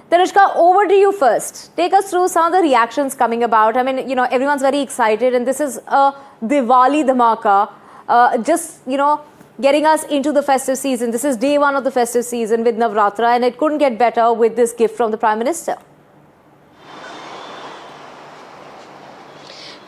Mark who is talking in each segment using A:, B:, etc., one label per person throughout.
A: Tanishka, over to you first. Take us through some of the reactions coming about. I mean, everyone's very excited, and this is a Diwali dhamaka. Getting us into the festive season. This is day one of the festive season with Navratra, and it couldn't get better with this gift from the Prime Minister.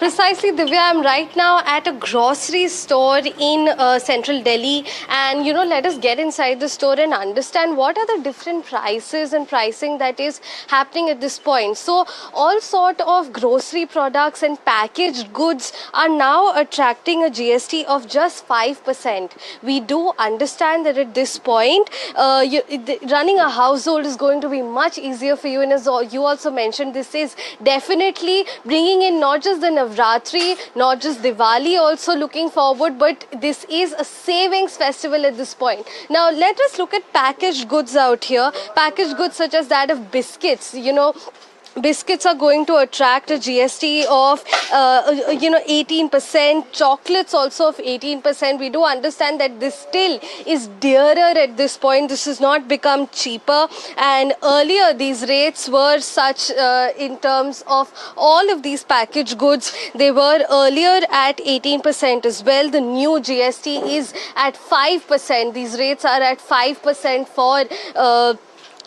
B: Precisely, Divya, I'm right now at a grocery store in central Delhi, and let us get inside the store and understand what are the different prices and pricing that is happening at this point. So all sort of grocery products and packaged goods are now attracting a GST of just 5%. We do understand that at this point, running a household is going to be much easier for you, and as you also mentioned, this is definitely bringing in not just the Navratri, not just Diwali also looking forward, but this is a savings festival at this point. Now let us look at packaged goods out here. Packaged goods such as that of biscuits, biscuits are going to attract a GST of 18%, chocolates also of 18%. We do understand that this still is dearer at this point. This has not become cheaper, and earlier these rates were such in terms of all of these packaged goods. They were earlier at 18% as well. The new GST is at 5%. These rates are at 5% for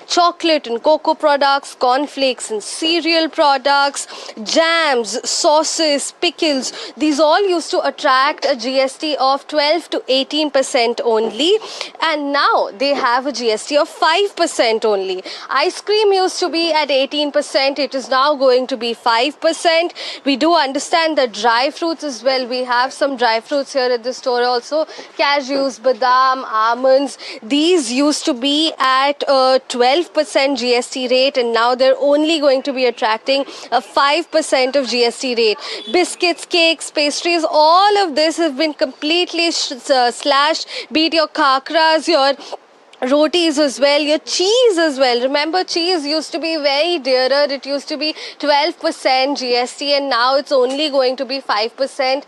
B: chocolate and cocoa products, cornflakes and cereal products, jams, sauces, pickles. These all used to attract a GST of 12 to 18% only, and now they have a GST of 5% only. Ice cream used to be at 18%. It is now going to be 5%. We do understand that dry fruits as well. We have some dry fruits here at the store also. Cashews, badam, almonds. These used to be at 12% GST rate, and now they're only going to be attracting a 5% of GST rate. Biscuits, cakes, pastries, all of this have been completely slashed. Be it your khakras, your rotis as well, your cheese as well. Remember, cheese used to be very dearer. It used to be 12% GST, and now it's only going to be 5%.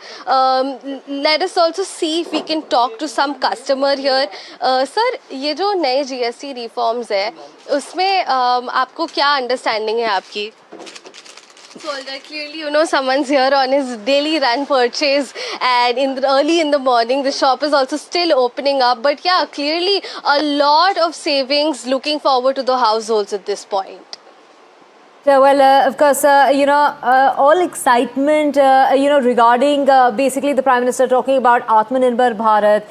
B: Let us also see if we can talk to some customer here. Sir, ये जो नए GST reforms है, उसमें आपको क्या understanding है आपकी? So clearly, someone's here on his daily run purchase, and early in the morning, the shop is also still opening up. But yeah, clearly a lot of savings looking forward to the households at this point.
A: Well, of course, all excitement, regarding basically the Prime Minister talking about Atmanirbhar Bharat,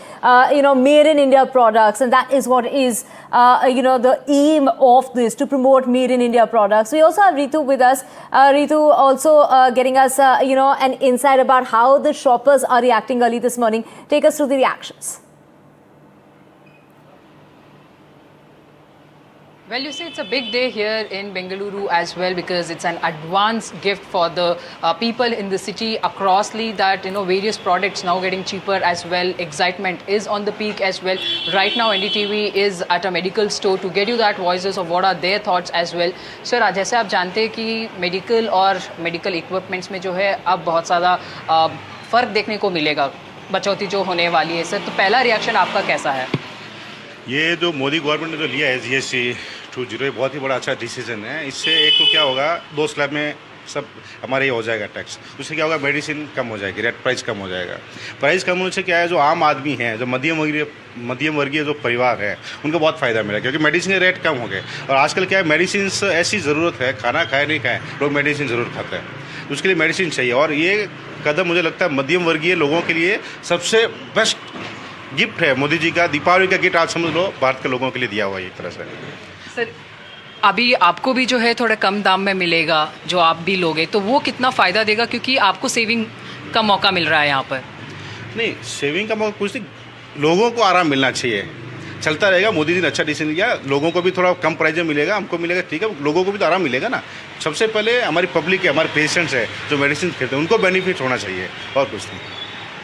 A: made in India products, and that is what is, the aim of this, to promote made in India products. We also have Ritu with us. Ritu also getting us, an insight about how the shoppers are reacting early this morning. Take us through the reactions.
C: Well, you see, it's a big day here in Bengaluru as well, because it's an advance gift for the people in the city acrossly, that, various products now getting cheaper as well. Excitement is on the peak as well. Right now, NDTV is at a medical store to get you that voices of what are their thoughts as well. Sir, जैसे आप जानते हैं कि medical और medical equipments में जो है अब बहुत ज़्यादा फ़र्क देखने को मिलेगा, बचौती जो होने वाली है। सर, तो पहला रिएक्शन आपका कैसा है?
D: ये जो मोदी गवर्नमेंट ने जो लिया है GST 2.0, बहुत ही बड़ा अच्छा डिसीजन है। इससे एक तो क्या होगा, 2 स्लैब में सब हमारे ये हो जाएगा टैक्स। उससे क्या होगा, मेडिसिन कम हो जाएगी, रेट प्राइस कम हो जाएगा। प्राइस कम होने से क्या है, जो आम आदमी है, जो मध्यम वर्गीय जो परिवार है, उनको बहुत फ़ायदा मिला, क्योंकि मेडिसिन के रेट कम हो गए। और आजकल क्या है, मेडिसिन ऐसी ज़रूरत है, खाना खाए नहीं खाए, लोग मेडिसिन ज़रूर खाते हैं, उसके लिए मेडिसिन चाहिए। और ये कदम मुझे लगता है मध्यम वर्गीय लोगों के लिए सबसे बेस्ट गिफ्ट है मोदी जी का। दीपावली का गिफ्ट आज समझ लो भारत के लोगों के लिए दिया हुआ है एक तरह से।
C: सर, अभी आपको भी जो है थोड़ा कम दाम में मिलेगा, जो आप भी लोगे, तो वो कितना फ़ायदा देगा, क्योंकि आपको सेविंग का मौका मिल रहा है यहाँ पर? नहीं,
D: सेविंग का मौका कुछ नहीं, लोगों को आराम मिलना चाहिए। चलता रहेगा, मोदी जी ने अच्छा डिसीजन लिया, लोगों को भी थोड़ा कम प्राइस में मिलेगा, हमको मिलेगा, ठीक है, लोगों को भी तो आराम मिलेगा ना। सबसे पहले हमारी पब्लिक है, हमारे पेशेंट्स है जो मेडिसिन खरीदते हैं, उनको बेनिफिट होना चाहिए, और कुछ नहीं।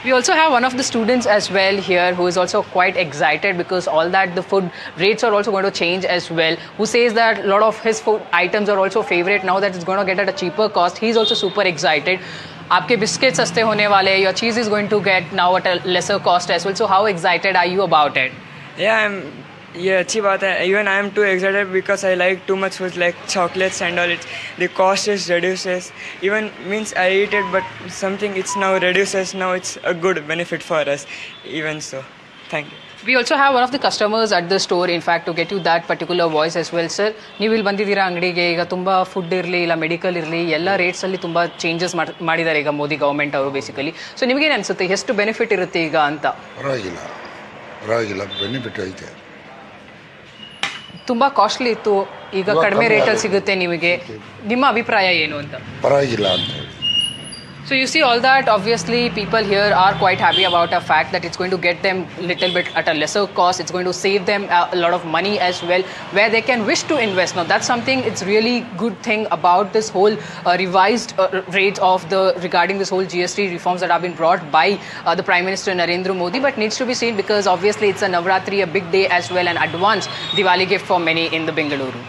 C: We also have one of the students as well here who is also quite excited, because all that the food rates are also going to change as well, who says that a lot of his food items are also favorite now that it's going to get at a cheaper cost. He's also super excited. आपके biscuit सस्ते होने वाले, your cheese is going to get now at a lesser cost as well. So how excited are you about it?
E: Yeah, I'm ये अच्छी बात है. Even I am too excited because I like too much food like chocolates and all. The cost is reduces. Even means I eat it, but something it's now reduces. Now it's a good benefit for us. Even so, thank you.
C: We also have one of the customers at the store, in fact, to get you that particular voice as well, sir. ನೀವು ಇಲ್ಲಿ ಬಂದಿದ್ದೀರಾ ಅಂಗಡಿಗೆ, ಈಗ ತುಂಬ food ಇರಲಿ ಇಲ್ಲ medical ಇರಲಿ ಎಲ್ಲ ರೇಟ್ಸಲ್ಲಿ ತುಂಬ ಚೇಂಜಸ್ ಮಾಡಿದ್ದಾರೆ ಈಗ ಮೋದಿ ಗೌರ್ಮೆಂಟ್ ಅವರು ಬೇಸಿಕಲಿ. ಸೊ ನಿಮಗೇನು ಅನಿಸುತ್ತೆ, ಎಷ್ಟು ಬೆನಿಫಿಟ್ ಇರುತ್ತೆ ಈಗ ಅಂತ?
F: ಪರವಾಗಿಲ್ಲ ಬೆನಿಫಿಟ್ ಐತೆ.
C: ತುಂಬ ಕಾಸ್ಟ್ಲಿ ಇತ್ತು, ಈಗ ಕಡಿಮೆ ರೇಟಲ್ಲಿ ಸಿಗುತ್ತೆ ನಿಮಗೆ. ನಿಮ್ಮ ಅಭಿಪ್ರಾಯ ಏನು ಅಂತ?
F: ಪರವಾಗಿಲ್ಲ ಅಂತ ಹೇಳಿ.
C: So you see all that, obviously people here are quite happy about the fact that it's going to get them little bit at a lesser cost. It's going to save them a lot of money as well, where they can wish to invest. Now that's something, it's really good thing about this whole revised rates of the regarding this whole GST reforms that have been brought by the Prime Minister Narendra Modi, but needs to be seen because obviously it's a Navratri, a big day as well, an advance Diwali gift for many in the Bengaluru.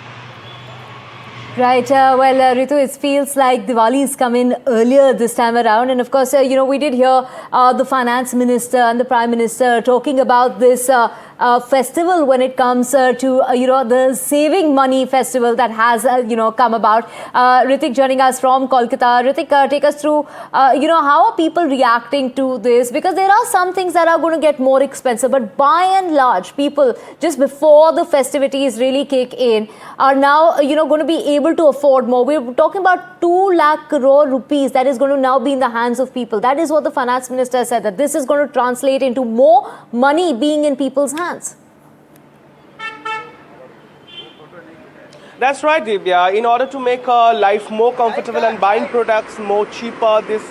A: Right. Well, Ritu, it feels like Diwali's come in earlier this time around. And of course, we did hear the finance minister and the prime minister talking about this festival when it comes to, the saving money festival that has, come about. Ritik joining us from Kolkata. Ritik, take us through, how are people reacting to this? Because there are some things that are going to get more expensive, but by and large, people just before the festivities really kick in are now, going to be able to afford more. We're talking about 2 lakh crore rupees that is going to now be in the hands of people. That is what the finance minister said, that this is going to translate into more money being in people's hands.
G: That's right, Divya. In order to make life more comfortable and buying products more cheaper, this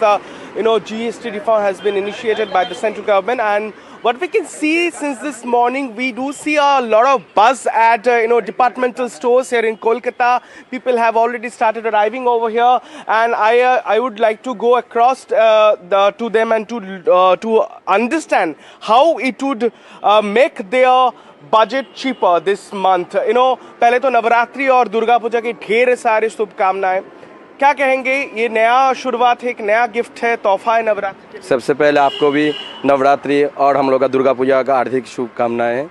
G: GST reform has been initiated by the central government. And what we can see since this morning, we do see a lot of buzz at departmental stores here in Kolkata. People have already started arriving over here, and I would like to go across to them and to understand how it would make their budget cheaper this month. पहले तो नवरात्रि और दुर्गा पूजा की ढेर सारी शुभकामनाएं. क्या कहेंगे, ये नया शुरुआत है, एक नया गिफ्ट है, तोहफा है नवरात्रि?
H: सबसे पहले आपको भी नवरात्रि और हम लोग का दुर्गा पूजा का हार्दिक शुभकामनाएं.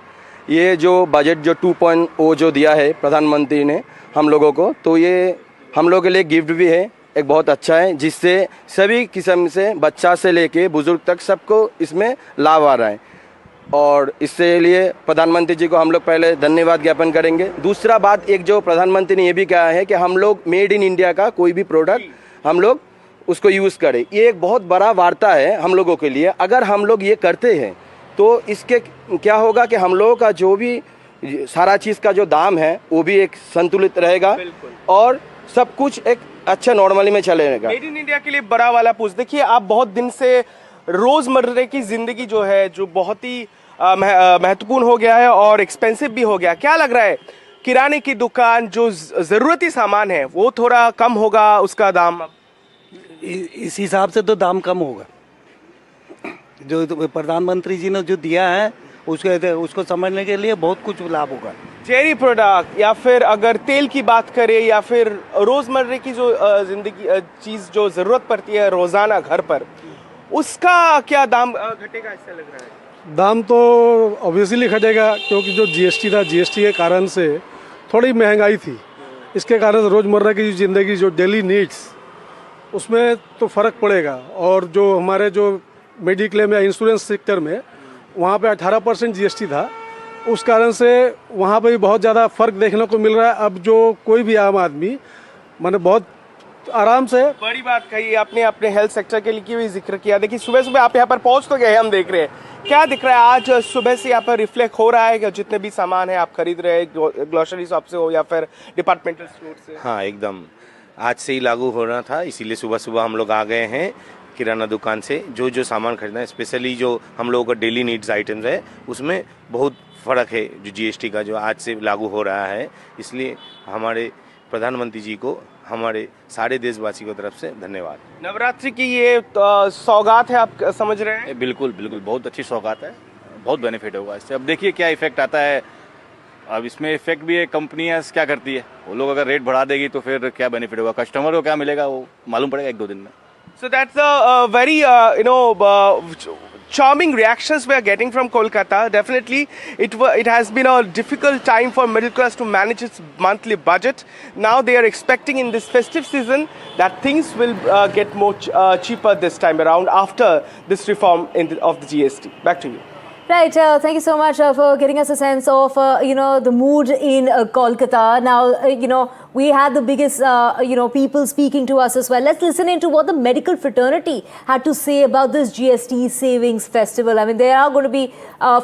H: ये जो बजट जो 2.0 जो दिया है प्रधानमंत्री ने हम लोगों को, तो ये हम लोग के लिए गिफ्ट भी है, एक बहुत अच्छा है, जिससे सभी किस्म से बच्चा से लेके बुजुर्ग तक सबको इसमें लाभ आ रहा है. और इससे लिए प्रधानमंत्री जी को हम लोग पहले धन्यवाद ज्ञापन करेंगे. दूसरा बात, एक जो प्रधानमंत्री ने ये भी कहा है कि हम लोग मेड इन इंडिया का कोई भी प्रोडक्ट हम लोग उसको यूज़ करें. ये एक बहुत बड़ा वार्ता है हम लोगों के लिए. अगर हम लोग ये करते हैं तो इसके क्या होगा कि हम लोगों का जो भी सारा चीज़ का जो दाम है वो भी एक संतुलित रहेगा और सब कुछ एक अच्छा नॉर्मली में चलेगा.
G: मेड इन इंडिया के लिए बड़ा वाला पूछ. देखिए, आप बहुत दिन से रोज़मर्रा की ज़िंदगी जो है, जो बहुत ही महत्वपूर्ण हो गया है और एक्सपेंसिव भी हो गया. क्या लग रहा है, किराने की दुकान जो ज़रूरती सामान है वो थोड़ा कम होगा उसका दाम?
I: इस हिसाब से तो दाम कम होगा. जो प्रधानमंत्री जी ने जो दिया है उसको समझने के लिए बहुत कुछ लाभ होगा.
G: डेयरी प्रोडक्ट या फिर अगर तेल की बात करें या फिर रोज़मर्रा की जो ज़िंदगी चीज़ जो ज़रूरत पड़ती है रोज़ाना घर पर, उसका क्या दाम घटेगा ऐसा लग रहा है?
J: दाम तो ऑब्वियसली घटेगा, क्योंकि जो जीएसटी था, जीएसटी के कारण से थोड़ी महंगाई थी. इसके कारण रोज़मर्रा की ज़िंदगी जो डेली नीड्स उसमें तो फ़र्क पड़ेगा. और जो हमारे जो मेडिक्लेम या इंश्योरेंस सेक्टर में वहाँ पे 18% जीएसटी था, उस कारण से वहाँ पे भी बहुत ज़्यादा फ़र्क देखने को मिल रहा है. अब जो कोई भी आम आदमी मैंने बहुत आराम से.
G: बड़ी बात कही आपने, अपने हेल्थ सेक्टर के लिए भी जिक्र किया. देखिए, सुबह सुबह आप यहाँ पर पहुँच तो गए, हम देख रहे हैं. क्या दिख रहा है आज सुबह से यहाँ पर रिफ्लेक्ट हो रहा है कि जितने भी सामान है आप खरीद रहे हैं, ग्रोसरी शॉप से हो या फिर डिपार्टमेंटल स्टोर से?
K: हाँ, एकदम आज से ही लागू हो रहा था, इसीलिए सुबह सुबह हम लोग आ गए हैं किराना दुकान से. जो सामान खरीदना है, स्पेशली जो हम लोगों का डेली नीड्स आइटम्स है, उसमें बहुत फ़र्क है जो जीएसटी का जो आज से लागू हो रहा है. इसलिए हमारे प्रधानमंत्री जी को हमारे सारे देशवासी की तरफ से धन्यवाद.
G: नवरात्रि की ये सौगात है, आप समझ रहे हैं?
L: बिल्कुल बिल्कुल, बहुत अच्छी सौगात है, बहुत बेनिफिट होगा इससे. अब देखिए क्या इफेक्ट आता है. अब इसमें इफेक्ट भी है, कंपनियां क्या करती है, वो लोग अगर रेट बढ़ा देगी तो फिर क्या बेनिफिट होगा, कस्टमर को क्या मिलेगा वो मालूम पड़ेगा 1-2 दिन में.
G: So that's a very charming reactions we are getting from Kolkata. Definitely, it has been a difficult time for middle class to manage its monthly budget. Now they are expecting in this festive season that things will get more cheaper this time around after this reform of the GST. Back to you.
A: Right, thank you so much for getting us a sense of, the mood in Kolkata. Now, we had the biggest, people speaking to us as well. Let's listen into what the medical fraternity had to say about this GST Savings Festival. I mean, there are going to be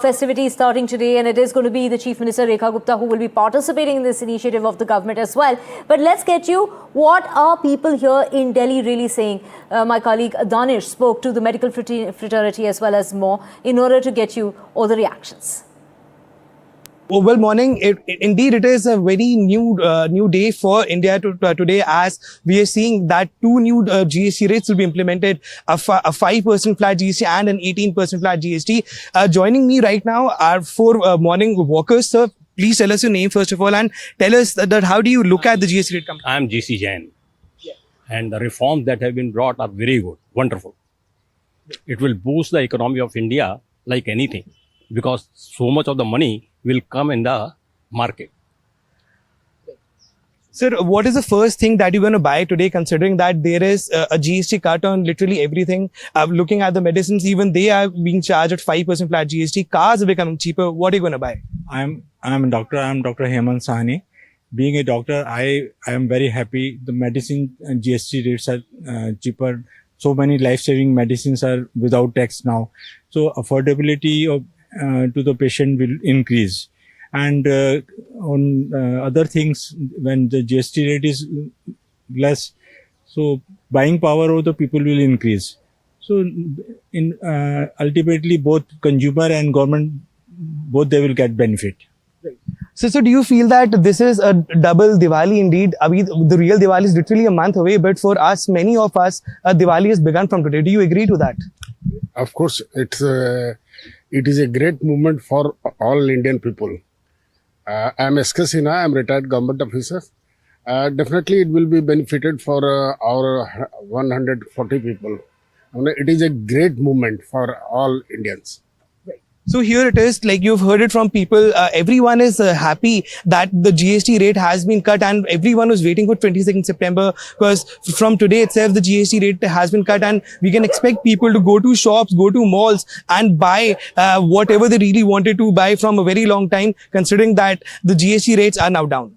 A: festivities starting today, and it is going to be the Chief Minister, Rekha Gupta, who will be participating in this initiative of the government as well. But let's get you, what are people here in Delhi really saying? My colleague Danish spoke to the medical fraternity as well as more in order to get you all the reactions.
M: Oh, well, morning. Indeed, it is a very new day for India today, as we are seeing that two new GST rates will be implemented, a 5% flat GST and an 18% flat GST. Joining me right now are four morning walkers. Sir, please tell us your name first of all, and tell us that how do you look at the GST rate coming?
N: I am GC Jain. Yeah. And the reforms that have been brought are very good, wonderful. It will boost the economy of India like anything, because so much of the money will come in the market.
M: Sir, what is the first thing that you're going to buy today, considering that there is a GST cut on literally everything? Looking at the medicines, even they are being charged at 5% flat GST. Cars are becoming cheaper. What are you going to buy?
O: I'm a doctor. I'm Dr. Hemant Sahni. Being a doctor, I am very happy. The medicine and GST rates are cheaper. So many life-saving medicines are without tax now. So affordability to the patient will increase. And on other things, when the GST rate is less, so buying power of the people will increase. So ultimately, both consumer and government, both they will get benefit.
M: So do you feel that this is a double Diwali indeed? The real Diwali is literally a month away, but for us, many of us, Diwali has begun from today. Do you agree to that?
P: Of course, it is a great movement for all Indian people. I am S.K. Sinha, I am retired government officer. Definitely it will be benefited for our 140 people. It is a great movement for all Indians.
M: So here it is, like you've heard it from people, everyone is happy that the GST rate has been cut, and everyone was waiting for 22nd September, because from today itself the GST rate has been cut, and we can expect people to go to shops, go to malls and buy whatever they really wanted to buy from a very long time, considering that the GST rates are now down.